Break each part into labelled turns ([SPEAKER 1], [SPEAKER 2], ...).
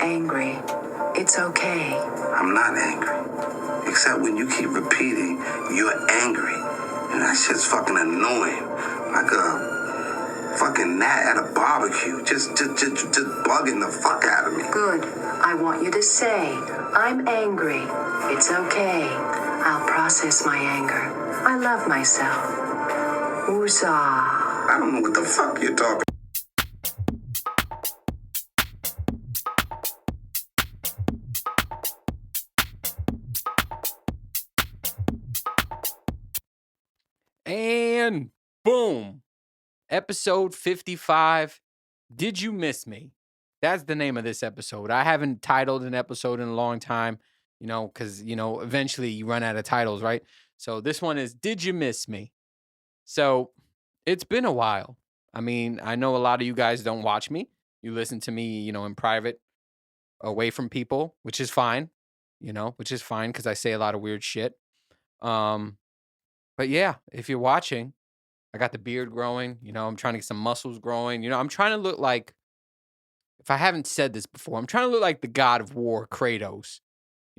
[SPEAKER 1] angry. It's okay.
[SPEAKER 2] I'm not angry. Except when you keep repeating, you're angry. And that shit's fucking annoying. Like a fucking gnat at a barbecue. Just bugging the fuck out of me.
[SPEAKER 1] Good. I want you to say, I'm angry. It's okay. I'll process my anger. I love myself. Woozah.
[SPEAKER 2] I don't know what the fuck you're talking.
[SPEAKER 3] And boom, episode 55. Did you miss me? That's the name of this episode. I haven't titled an episode in a long time, because, eventually you run out of titles, right? So this one is Did You Miss Me? So it's been a while. I mean, I know a lot of you guys don't watch me. You listen to me, in private, away from people, which is fine, because I say a lot of weird shit. But yeah, if you're watching, I got the beard growing, I'm trying to get some muscles growing. I'm trying to look like, if I haven't said this before, I'm trying to look like the God of War, Kratos.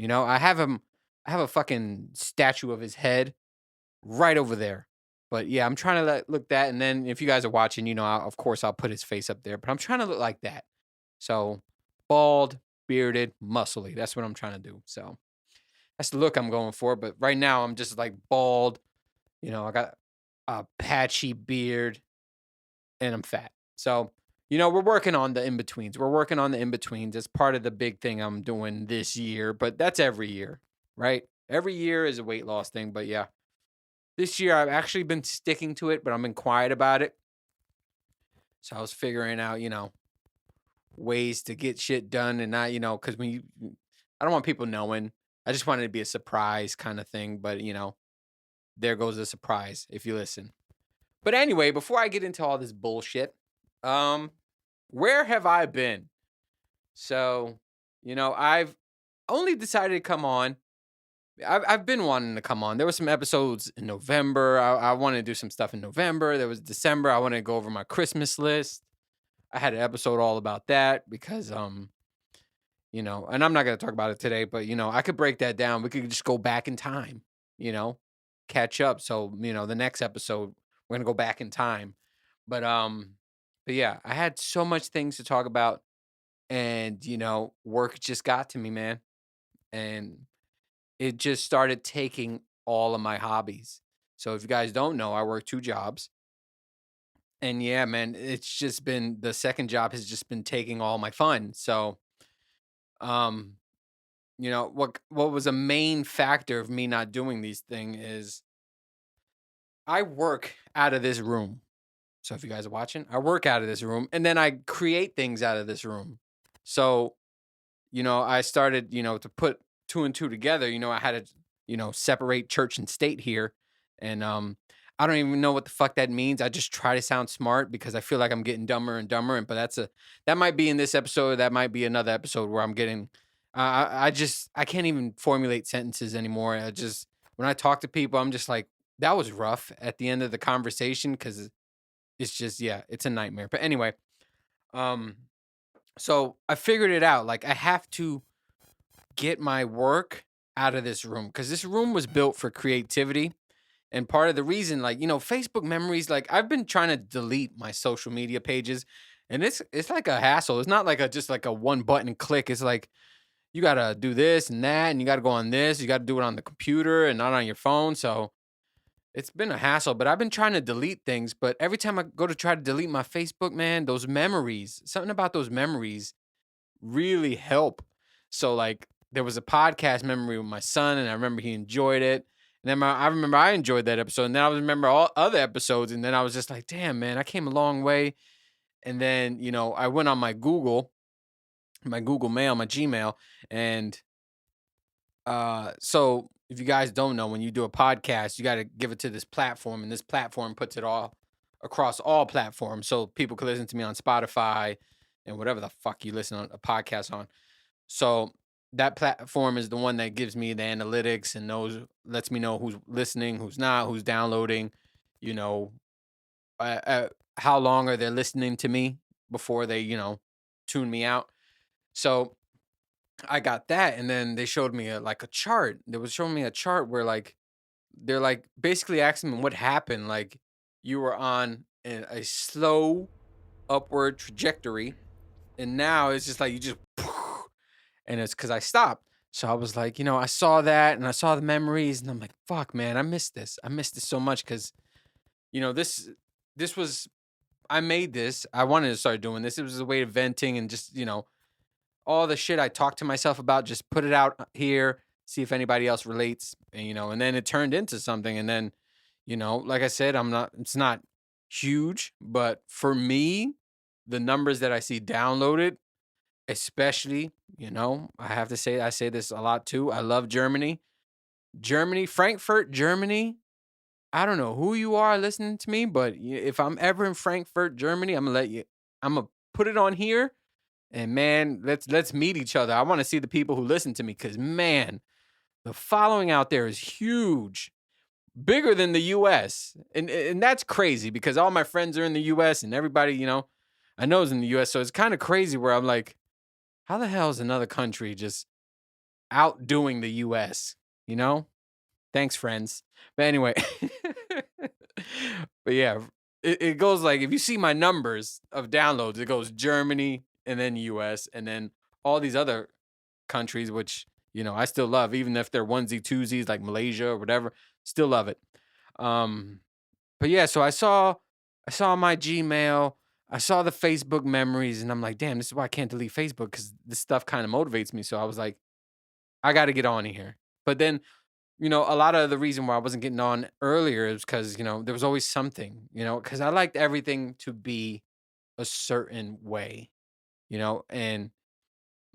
[SPEAKER 3] I have a fucking statue of his head right over there. But yeah, I'm trying to look that. And then if you guys are watching, of course, I'll put his face up there. But I'm trying to look like that. So bald, bearded, muscly. That's what I'm trying to do. So that's the look I'm going for. But right now, I'm just like bald. I got a patchy beard and I'm fat. So, we're working on the in-betweens. We're working on the in-betweens. It's part of the big thing I'm doing this year, but that's every year, right? Every year is a weight loss thing, but yeah. This year I've actually been sticking to it, but I've been quiet about it. So I was figuring out, ways to get shit done and not, because I don't want people knowing. I just wanted it to be a surprise kind of thing, but there goes the surprise if you listen. But anyway, before I get into all this bullshit, where have I been? So, I've only decided to come on. I've been wanting to come on. There were some episodes in November. I wanted to do some stuff in November. There was December. I wanted to go over my Christmas list. I had an episode all about that because, and I'm not going to talk about it today, but, I could break that down. We could just go back in time, catch up. So, the next episode, we're going to go back in time. But yeah, I had so much things to talk about and, work just got to me, man. And it just started taking all of my hobbies. So if you guys don't know, I work 2 jobs. And yeah, man, it's just been the second job has just been taking all my fun. So um what was a main factor of me not doing these things is I work out of this room. So if you guys are watching, I work out of this room and then I create things out of this room. So, I started, to put 2 and 2 together. I had to, separate church and state here. And I don't even know what the fuck that means. I just try to sound smart because I feel like I'm getting dumber and dumber. But that might be in this episode. That might be another episode where I'm getting, I can't even formulate sentences anymore. When I talk to people, I'm just like, that was rough at the end of the conversation because it's just, yeah, it's a nightmare. But anyway, so I figured it out. Like I have to get my work out of this room because this room was built for creativity. And part of the reason, like, Facebook memories, like I've been trying to delete my social media pages and it's like a hassle. It's not like just like a one button click. It's like you got to do this and that and you got to go on this. You got to do it on the computer and not on your phone. So it's been a hassle, but I've been trying to delete things. But every time I go to try to delete my Facebook, man, those memories, something about those memories really help. So like there was a podcast memory with my son and I remember he enjoyed it. And then I remember I enjoyed that episode. And then I remember all other episodes. And then I was just like, damn, man, I came a long way. And then, I went on my Google Mail, my Gmail. And so if you guys don't know, when you do a podcast, you got to give it to this platform. And this platform puts it all across all platforms. So people can listen to me on Spotify and whatever the fuck you listen on a podcast on. So that platform is the one that gives me the analytics and lets me know who's listening, who's not, who's downloading, how long are they listening to me before they, tune me out. So I got that, and then they showed me like a chart. They was showing me a chart where like they're like basically asking me what happened. Like you were on a slow upward trajectory, and now it's just like you just, and it's because I stopped. So I was like, I saw that and I saw the memories, and I'm like, fuck, man, I missed this. I missed this so much because this was I made this. I wanted to start doing this. It was a way of venting and just all the shit I talked to myself about. Just put it out here, see if anybody else relates, and then it turned into something. And then like I said, I'm not. It's not huge, but for me, the numbers that I see downloaded, especially, I have to say, I say this a lot too. I love Germany. Germany, Frankfurt, Germany. I don't know who you are listening to me, but if I'm ever in Frankfurt, Germany, I'm gonna put it on here, and man, let's meet each other. I want to see the people who listen to me, because man, the following out there is huge, bigger than the U.S. and that's crazy because all my friends are in the U.S. and everybody I know is in the U.S. So it's kind of crazy where I'm like, how the hell is another country just outdoing the U.S.? You know? Thanks, friends. But anyway, but yeah, it goes like, if you see my numbers of downloads, it goes Germany and then US and then all these other countries, which I still love, even if they're onesie twosies like Malaysia or whatever. Still love it. Um, but yeah, so I saw my Gmail, I saw the Facebook memories, and I'm like, damn, this is why I can't delete Facebook, because this stuff kind of motivates me. So I was like, I got to get on here. But then a lot of the reason why I wasn't getting on earlier is because, there was always something, because I liked everything to be a certain way, and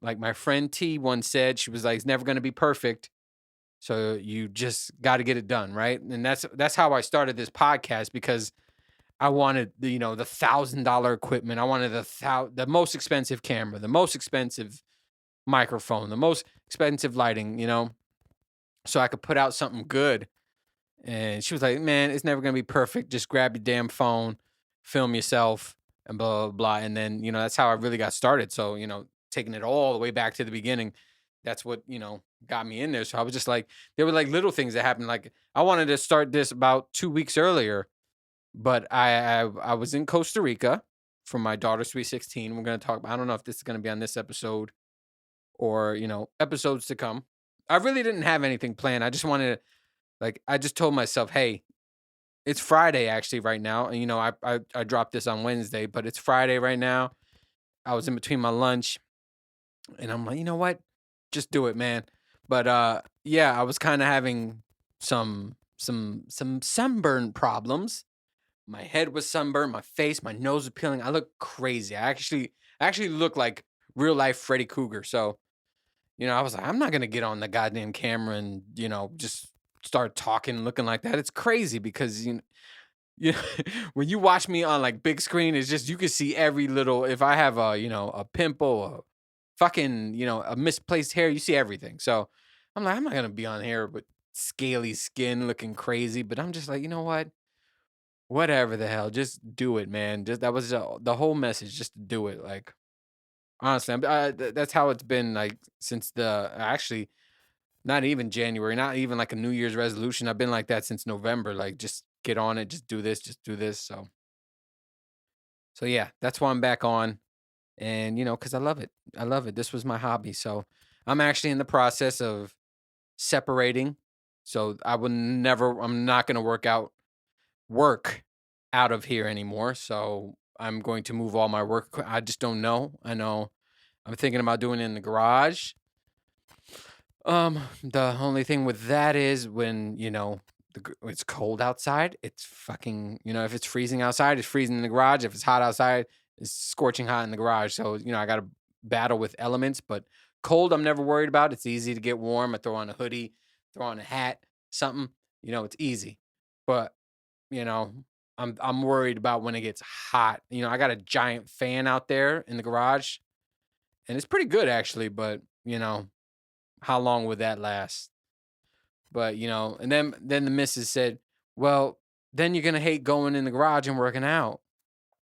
[SPEAKER 3] like my friend T once said, she was like, it's never going to be perfect. So you just got to get it done. Right. And that's how I started this podcast, because I wanted the $1,000 equipment. I wanted the most expensive camera, the most expensive microphone, the most expensive lighting, so I could put out something good. And she was like, man, it's never going to be perfect. Just grab your damn phone, film yourself, and blah, blah, blah. And then, that's how I really got started. So, taking it all the way back to the beginning, that's what, got me in there. So I was just like, there were like little things that happened. Like I wanted to start this about 2 weeks earlier, but I was in Costa Rica for my daughter's Sweet 16. We're going to talk about, I don't know if this is going to be on this episode or, episodes to come. I really didn't have anything planned. I just wanted to, like, I just told myself, hey, it's Friday actually right now. And, I dropped this on Wednesday, but it's Friday right now. I was in between my lunch and I'm like, you know what? Just do it, man. But yeah, I was kind of having some sunburn problems. My head was sunburned, my face, my nose was peeling. I look crazy. I actually look like real life Freddy Krueger. So, I was like, I'm not gonna get on the goddamn camera and, just start talking looking like that. It's crazy because you when you watch me on like big screen, it's just you can see every little, if I have a pimple, a fucking, a misplaced hair, you see everything. So I'm like, I'm not gonna be on here with scaly skin looking crazy, but I'm just like, you know what? Whatever the hell, just do it, man. Just that was the whole message, just to do it. Like honestly, that's how it's been like since the actually not even January, not even like a New Year's resolution. I've been like that since November. Like just get on it, just do this, just do this. So yeah, that's why I'm back on. And because I love it. I love it. This was my hobby. So I'm actually in the process of separating. So I'm not gonna work out of here anymore. So I'm going to move all my work. I just don't know. I know I'm thinking about doing it in the garage. The only thing with that is when, it's cold outside, it's fucking, if it's freezing outside, it's freezing in the garage. If it's hot outside, it's scorching hot in the garage. So, I got to battle with elements, but cold, I'm never worried about. It's easy to get warm. I throw on a hoodie, throw on a hat, something, it's easy. But, you know, I'm worried about when it gets hot. I got a giant fan out there in the garage and it's pretty good actually, but, how long would that last? But, and then the missus said, "Well, then you're gonna hate going in the garage and working out."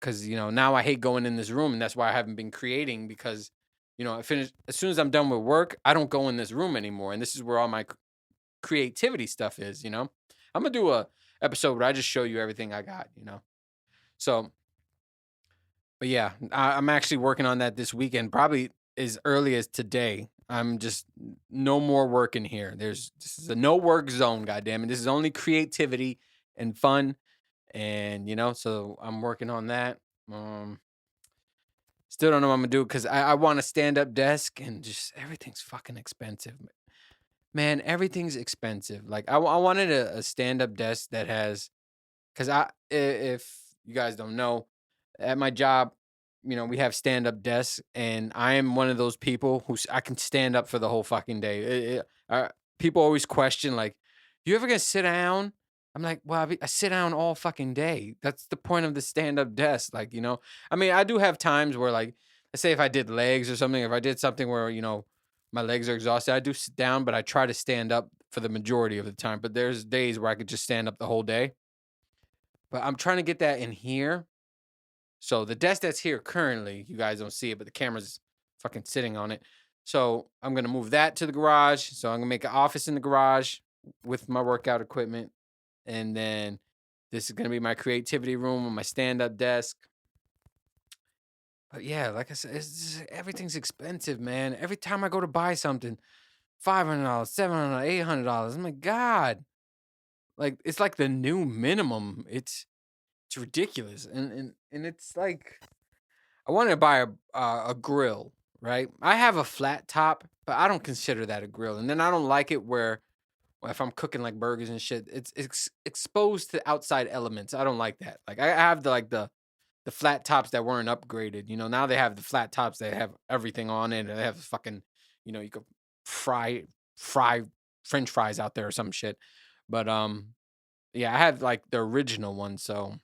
[SPEAKER 3] Because, now I hate going in this room, and that's why I haven't been creating because I finish as soon as I'm done with work, I don't go in this room anymore, and this is where all my creativity stuff is. I'm gonna do a episode where I just show you everything I got. So, but yeah, I'm actually working on that this weekend, probably as early as today. I'm just no more work in here. This is a no work zone, goddamn it. This is only creativity and fun, and so I'm working on that. Um, Still don't know what I'm gonna do because I want a stand up desk, and just everything's fucking expensive. Man, everything's expensive. Like I wanted a stand up desk that has, because if you guys don't know, at my job, we have stand up desks, and I am one of those people I can stand up for the whole fucking day. People always question like, "You ever gonna sit down?" I'm like, "Well, I sit down all fucking day. That's the point of the stand up desk." Like. I mean, I do have times where like, let's say if I did legs or something, if I did something where my legs are exhausted, I do sit down, but I try to stand up for the majority of the time. But there's days where I could just stand up the whole day. But I'm trying to get that in here. So the desk that's here currently, you guys don't see it, but the camera's fucking sitting on it. So I'm gonna move that to the garage. So I'm gonna make an office in the garage with my workout equipment. And then this is gonna be my creativity room with my stand-up desk. But yeah, like I said, everything's expensive, man. Every time I go to buy something, $500, $700, $800. I'm like, God, like it's like the new minimum. It's ridiculous, and it's like I wanted to buy a grill, right? I have a flat top, but I don't consider that a grill. And then I don't like it where if I'm cooking like burgers and shit, it's exposed to outside elements. I don't like that. Like I have the flat tops that weren't upgraded. Now they have the flat tops that have everything on it. And they have fucking, you could fry French fries out there or some shit. But yeah, I had like the original one, so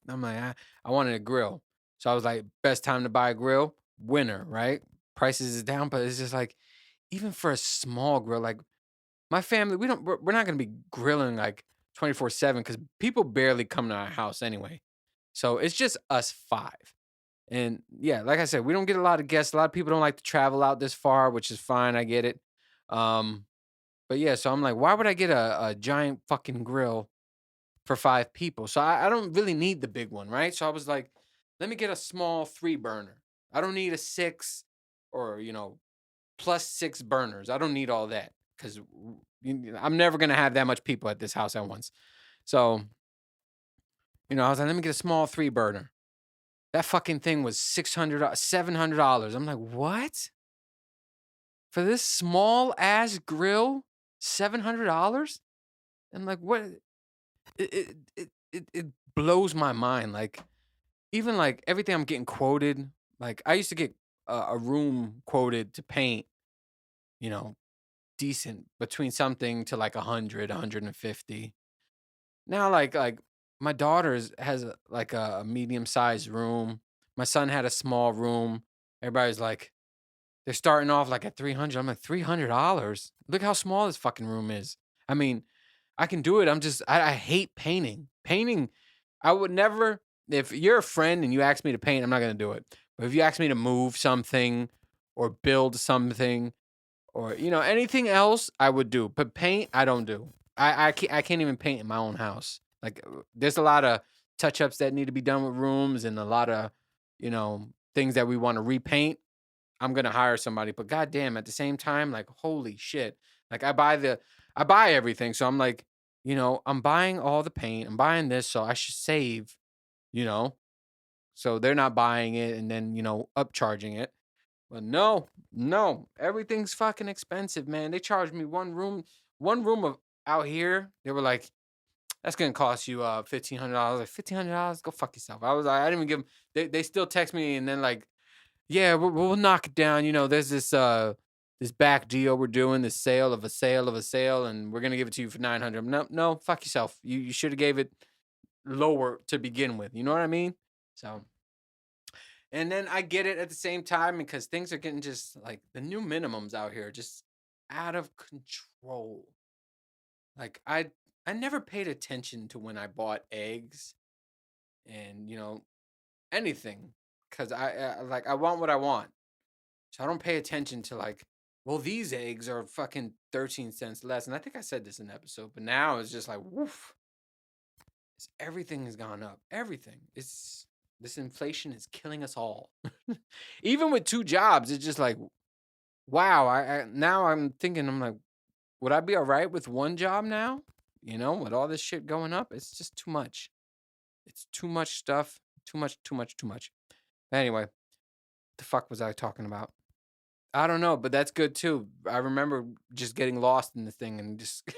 [SPEAKER 3] I'm like, I wanted a grill. So I was like, best time to buy a grill, winter, right? Prices is down, but it's just like, even for a small grill, like my family, we're not gonna be grilling like 24/7 because people barely come to our house anyway. So it's just us five. And yeah, like I said, we don't get a lot of guests. A lot of people don't like to travel out this far, which is fine. I get it. Um, but yeah, so I'm like, why would I get a giant fucking grill for 5 people? So I don't really need the big one, right? So I was like, let me get a small 3 burner. I don't need a 6 or, plus 6 burners. I don't need all that because I'm never going to have that much people at this house at once. So, I was like, let me get a small 3 burner. That fucking thing was $700. I'm like, what? For this small ass grill, $700? I'm like, what? It blows my mind. Like, even like everything I'm getting quoted, like I used to get a room quoted to paint, you know, decent between something to like 100, 150. Now, like my daughter's has like a medium sized room. My son had a small room. Everybody's like, they're starting off like at 300. I'm like, $300. Look how small this fucking room is. I mean, I can do it. I hate painting. Painting, I would never, if you're a friend and you ask me to paint, I'm not going to do it. But if you ask me to move something or build something or, anything else, I would do. But paint, I don't do. I can't even paint in my own house. Like, there's a lot of touch ups that need to be done with rooms and a lot of, things that we want to repaint. I'm gonna hire somebody. But goddamn, at the same time, like holy shit. Like I buy everything. So I'm like, I'm buying all the paint, I'm buying this, so I should save, you know. So they're not buying it and then, upcharging it. But no, no, everything's fucking expensive, man. They charged me one room of out here. They were like, that's gonna cost you $1,500. Like $1,500, go fuck yourself. I didn't even give them. They still text me and then like, yeah, we'll knock it down. There's this back deal we're doing, this sale of a sale of a sale, and we're gonna give it to you for 900. No, no, fuck yourself. You should have gave it lower to begin with. You know what I mean? So, and then I get it at the same time because things are getting just like the new minimums out here, just out of control. Like I never paid attention to when I bought eggs and anything because I want what I want. So I don't pay attention to like, well, these eggs are fucking 13 cents less. And I think I said this in the episode, but now it's just like, woof. Everything has gone up. Everything. This inflation is killing us all. Even with 2 jobs, it's just like, wow. I now I'm thinking, I'm like, would I be all right with 1 job now? With all this shit going up, it's just too much. It's too much stuff. Too much, too much, too much. Anyway, the fuck was I talking about? I don't know, but that's good too. I remember just getting lost in the thing and just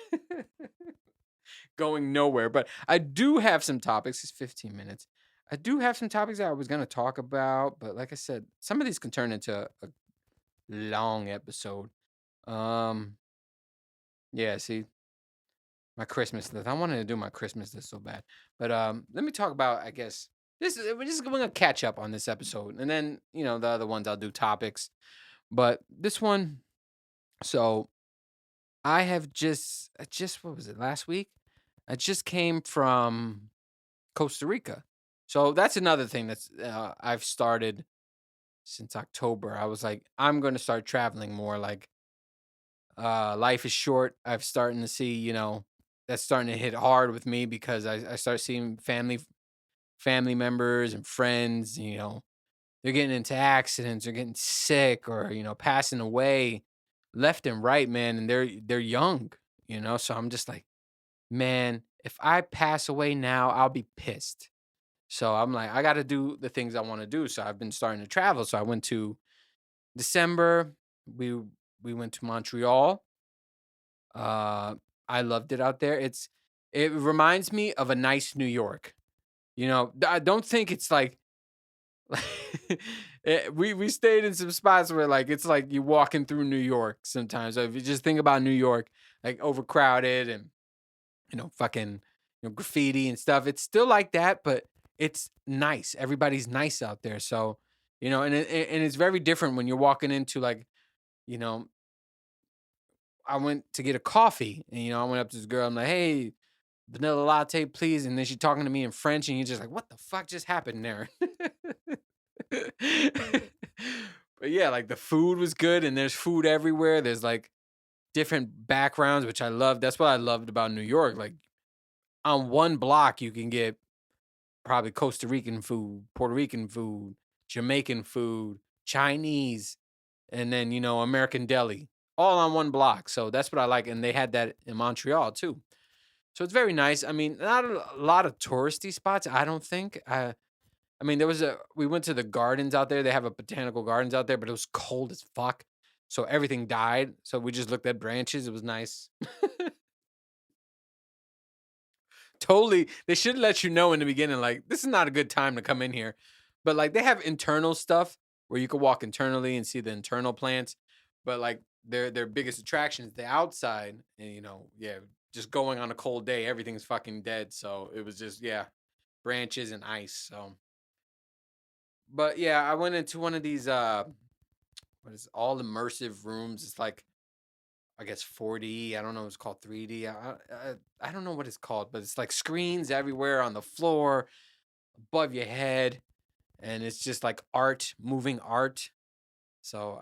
[SPEAKER 3] going nowhere. But I do have some topics. It's 15 minutes. I do have some topics that I was going to talk about, but like I said, some of these can turn into a long episode. Um, yeah, see, my Christmas list. I wanted to do my Christmas list so bad. But let me talk about, I guess, we're just going to catch up on this episode. And then, the other ones I'll do topics. But this one, so I just what was it, last week? I just came from Costa Rica. So that's another thing that's I've started since October. I was like, I'm going to start traveling more. Like, life is short. I'm starting to see, that's starting to hit hard with me because I start seeing family members and friends. They're getting into accidents, they're getting sick, or passing away left and right, man. And they're young. So I'm just like, man, if I pass away now, I'll be pissed. So I'm like, I got to do the things I want to do. So I've been starting to travel. So I went to December. We we went to Montreal. Uh, I loved it out there. It reminds me of a nice New York. I don't think it's like we stayed in some spots where like it's like you walking through New York sometimes. So if you just think about New York, like overcrowded and fucking graffiti and stuff. It's still like that, but it's nice. Everybody's nice out there. So, and it's very different when you're walking into like, you know, I went to get a coffee and I went up to this girl. I'm like, hey, vanilla latte, please. And then she talking to me in French, and you're just like, what the fuck just happened there? But yeah, like the food was good, and there's food everywhere. There's like different backgrounds, which I love. That's what I loved about New York. Like on one block, you can get probably Costa Rican food, Puerto Rican food, Jamaican food, Chinese, and then, American deli, all on one block. So that's what I like. And they had that in Montreal too. So it's very nice. I mean, not a lot of touristy spots, I don't think. I mean, we went to the gardens out there. They have a botanical gardens out there, but it was cold as fuck. So everything died. So we just looked at branches. It was nice. Totally. They should let you know in the beginning, like, this is not a good time to come in here. But like they have internal stuff where you can walk internally and see the internal plants. But like their biggest attraction is the outside. And yeah, just going on a cold day, everything's fucking dead. So it was just, yeah, branches and ice. So but yeah, I went into one of these what is it, all immersive rooms. It's like, I guess, 4D. I don't know. It's called 3D. I don't know what it's called, but it's like screens everywhere on the floor, above your head, and it's just like art, moving art. So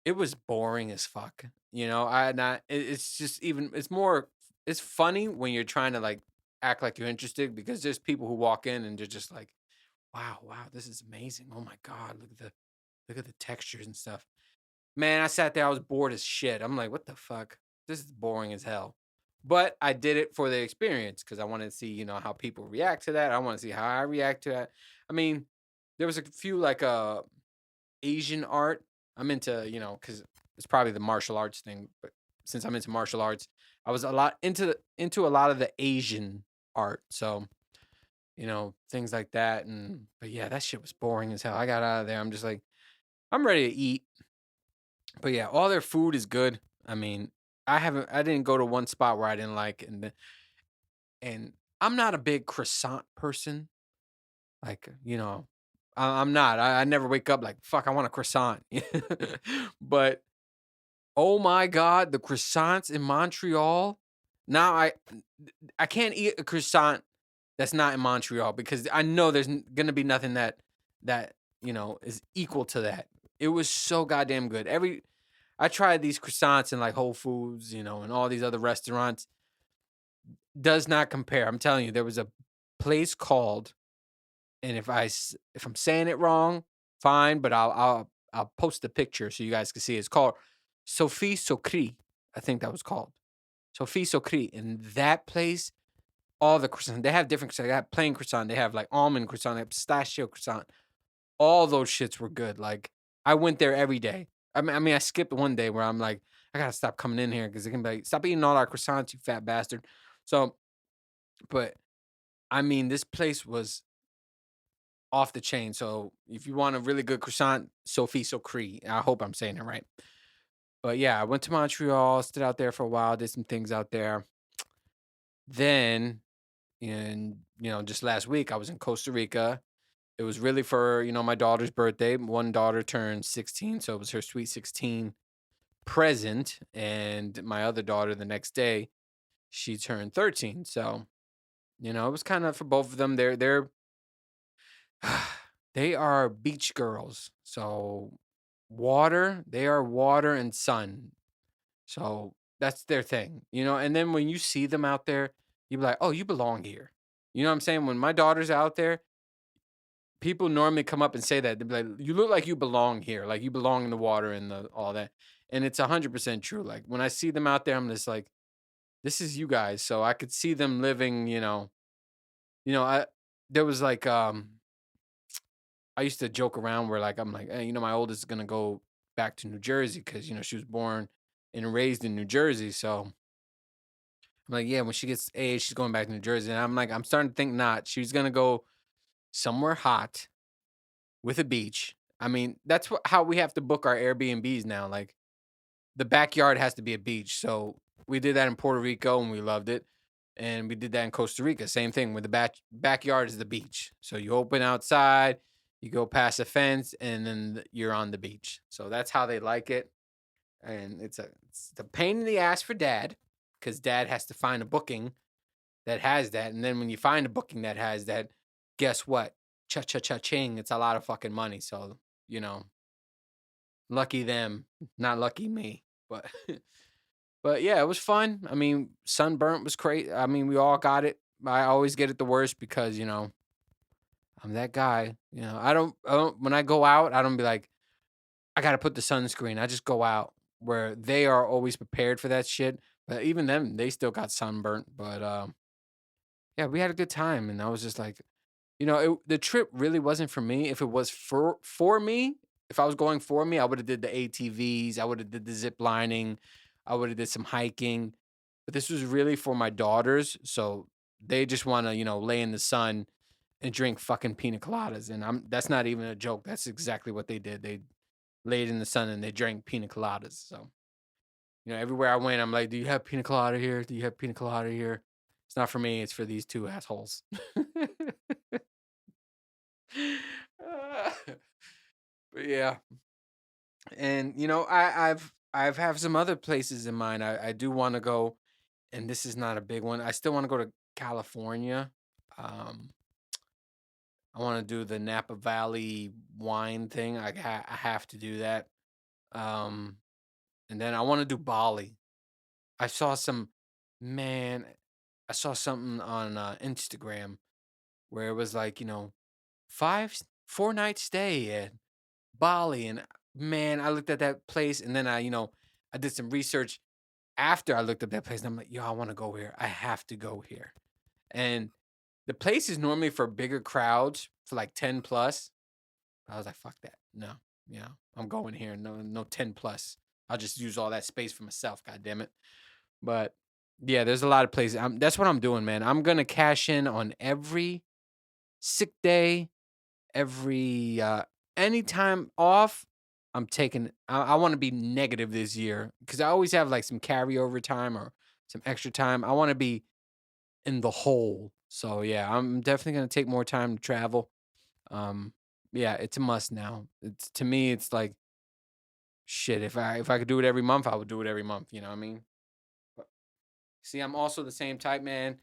[SPEAKER 3] it was boring as fuck. I not. It's just even. It's more. It's funny when you're trying to like act like you're interested because there's people who walk in and they're just like, wow, wow, this is amazing. Oh my god, look at the textures and stuff. Man, I sat there, I was bored as shit. I'm like, what the fuck? This is boring as hell. But I did it for the experience because I wanted to see, how people react to that. I want to see how I react to that. I mean, there was a few like Asian art. I'm into, because it's probably the martial arts thing, but since I'm into martial arts, I was a lot into a lot of the Asian art. So, things like that. And but yeah, that shit was boring as hell. I got out of there. I'm just like, I'm ready to eat. But yeah, all their food is good. I mean, I didn't go to one spot where I didn't like, and I'm not a big croissant person. Like, I'm not. I never wake up like, fuck, I want a croissant. But oh my god, the croissants in Montreal. Now I can't eat a croissant that's not in Montreal because I know there's gonna be nothing that is equal to that. It was so goddamn good. I tried these croissants in like Whole Foods, and all these other restaurants. Does not compare. I'm telling you, there was a place called, and if I'm saying it wrong, fine, but I'll post the picture so you guys can see. It's called Sophie Socree. I think that was called Sophie Socree. And that place, all the croissants, they have different croissants. They have plain croissant, they have like almond croissant, they have pistachio croissant. All those shits were good. Like I went there every day. I skipped one day where I'm like, I gotta stop coming in here because they can be like, stop eating all our croissants, you fat bastard. So, but this place was off the chain. So if you want a really good croissant, Sophie Socree. I hope I'm saying it right. But yeah, I went to Montreal, stood out there for a while, did some things out there. Then, just last week I was in Costa Rica. It was really for, my daughter's birthday. One daughter turned 16, so it was her sweet 16 present. And my other daughter the next day, she turned 13. So, it was kind of for both of them. They're they are beach girls. So they are water and sun. So that's their thing, and then when you see them out there, you be like, "Oh, you belong here." You know what I'm saying? When my daughter's out there, people normally come up and say that. They be like, "You look like you belong here, like you belong in the water and all that." And it's 100% true. Like when I see them out there, I'm just like, "This is you guys." So I could see them living, I there was like I used to joke around where like I'm like, "Hey, my oldest is gonna go back to New Jersey because she was born and raised in New Jersey." So I'm like, "Yeah, when she gets age, she's going back to New Jersey." And I'm like, I'm starting to think not. She's gonna go somewhere hot with a beach. That's how we have to book our Airbnbs now. Like the backyard has to be a beach. So we did that in Puerto Rico and we loved it. And we did that in Costa Rica. Same thing, where the backyard is the beach. So you open outside, you go past a fence, and then you're on the beach. So that's how they like it. And it's a pain in the ass for dad because dad has to find a booking that has that. And then when you find a booking that has that, guess what? Cha cha cha ching. It's a lot of fucking money. So, lucky them, not lucky me. But but yeah, it was fun. Sunburnt was crazy. We all got it. I always get it the worst because, I'm that guy. I don't when I go out, I don't be like, I gotta put the sunscreen. I just go out where they are always prepared for that shit. But even them, they still got sunburnt. But yeah, we had a good time, and I was just like, the trip really wasn't for me. If it was for me, if I was going for me, I would have did the ATVs. I would have did the zip lining. I would have did some hiking. But this was really for my daughters, so they just want to, lay in the sun and drink fucking pina coladas. And that's not even a joke. That's exactly what they did. They laid in the sun and they drank pina coladas. So, everywhere I went, I'm like, "Do you have pina colada here? Do you have pina colada here?" It's not for me. It's for these two assholes. Uh, but yeah, and I've have some other places in mind. I do want to go, and this is not a big one. I still want to go to California. Um, I want to do the Napa Valley wine thing. I have to do that. Um, and then I want to do Bali. I saw some man. I saw something on Instagram where it was like 4 night stay at Bali. And man, I looked at that place and then I did some research after I looked at that place and I'm like, yo, I want to go here. I have to go here. And the place is normally for bigger crowds for like 10 plus. I was like, fuck that. No, I'm going here. No 10 plus. I'll just use all that space for myself. God damn it. But yeah, there's a lot of places. That's what I'm doing, man. I'm going to cash in on every sick day, every any time off. I'm taking. I want to be negative this year because I always have like some carryover time or some extra time. I want to be in the hole. So yeah, I'm definitely gonna take more time to travel. Um, yeah, it's a must now. It's to me, it's like shit. If I could do it every month, I would do it every month. You know what I mean? But, see, I'm also the same type, man.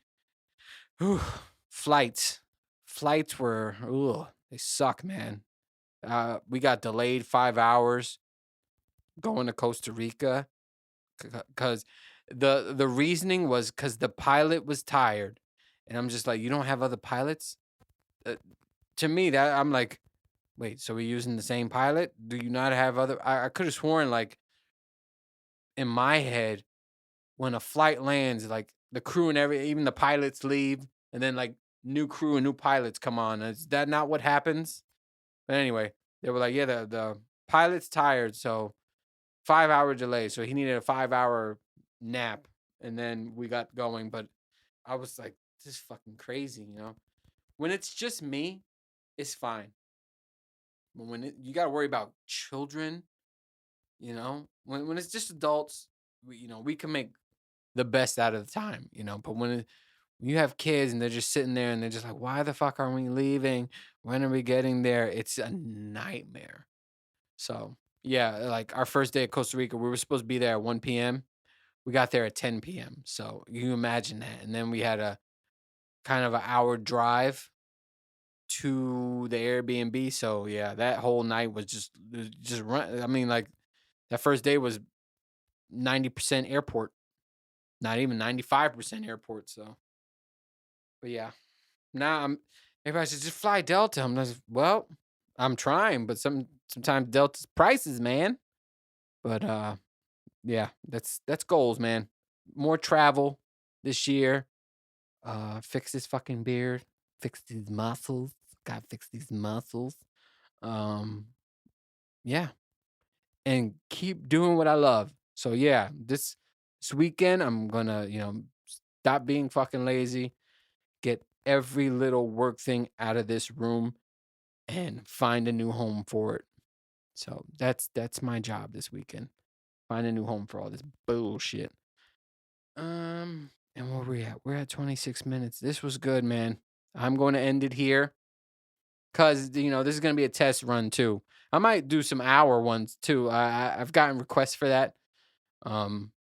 [SPEAKER 3] Whew, flights, flights were, ooh, they suck, man. We got delayed 5 hours going to Costa Rica because the reasoning was because the pilot was tired, and I'm just like, you don't have other pilots. Uh, to me, that I'm like, wait, so we're using the same pilot? Do you not have other? I could have sworn like in my head when a flight lands, like the crew and even the pilots leave, and then like new crew and new pilots come on. Is that not what happens? But anyway, they were like, yeah, the pilot's tired, so 5 hour delay. So he needed a 5 hour nap, and then we got going. But I was like, this is fucking crazy, you know. When it's just me, it's fine. But when you got to worry about children, you know, when it's just adults, we can make the best out of the time, you know. But when you have kids and they're just sitting there and they're just like, why the fuck are we leaving? When are we getting there? It's a nightmare. So yeah, like our first day at Costa Rica, we were supposed to be there at 1 p.m. We got there at 10 p.m. So you imagine that. And then we had a kind of an hour drive to the Airbnb. So yeah, that whole night was just run. I mean, like that first day was 90% airport, not even 95% airport. So, but yeah, now everybody says just fly Delta. I'm like, well, I'm trying, but sometimes Delta's prices, man. But yeah, that's goals, man. More travel this year. Fix this fucking beard. Fix these muscles. Gotta fix these muscles. Um, yeah, and keep doing what I love. So yeah, this weekend I'm gonna stop being fucking lazy, get every little work thing out of this room, and find a new home for it. So that's my job this weekend. Find a new home for all this bullshit. And where we at? We're at 26 minutes. This was good, man. I'm going to end it here because this is going to be a test run too. I might do some hour ones too. I've gotten requests for that, um,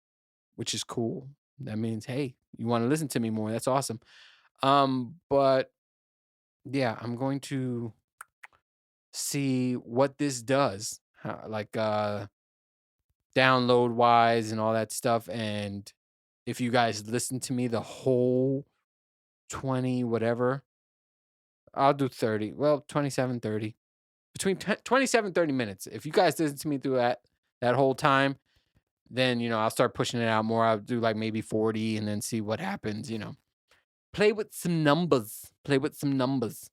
[SPEAKER 3] which is cool. That means, hey, you want to listen to me more. That's awesome. But yeah, I'm going to see what this does, like download wise and all that stuff. And if you guys listen to me the whole 20 whatever, I'll do 30. Well, 27, 30. Between 27, 30 minutes. If you guys listen to me through that whole time, then I'll start pushing it out more. I'll do like maybe 40 and then see what happens, Play with some numbers. Play with some numbers.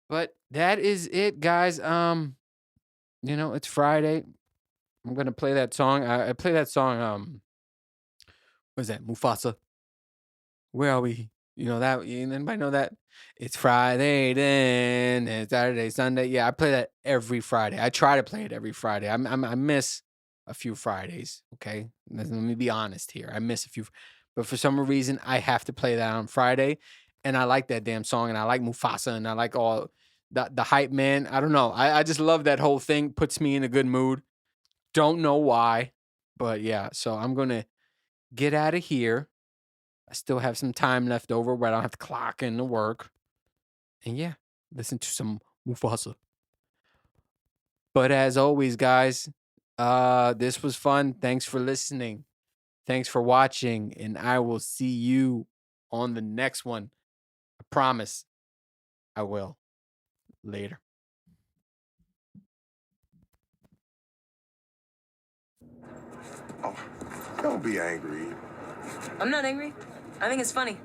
[SPEAKER 3] But that is it, guys. It's Friday. I'm gonna play that song. I play that song. What is that? Mufasa. Where are we? You know that? Anybody know that? It's Friday then, and Saturday, Sunday. Yeah, I play that every Friday. I try to play it every Friday. I miss a few Fridays. Okay, let me be honest here. I miss a few, but for some reason I have to play that on Friday, and I like that damn song, and I like Mufasa, and I like all the hype man. I don't know. I just love that whole thing. Puts me in a good mood. Don't know why, but yeah. So I'm gonna get out of here. I still have some time left over where I don't have to clock in to work. And yeah, listen to some Mufasa. But as always, guys, this was fun. Thanks for listening. Thanks for watching. And I will see you on the next one. I promise I will. Later.
[SPEAKER 4] Oh, don't be angry.
[SPEAKER 5] I'm not angry. I think it's funny.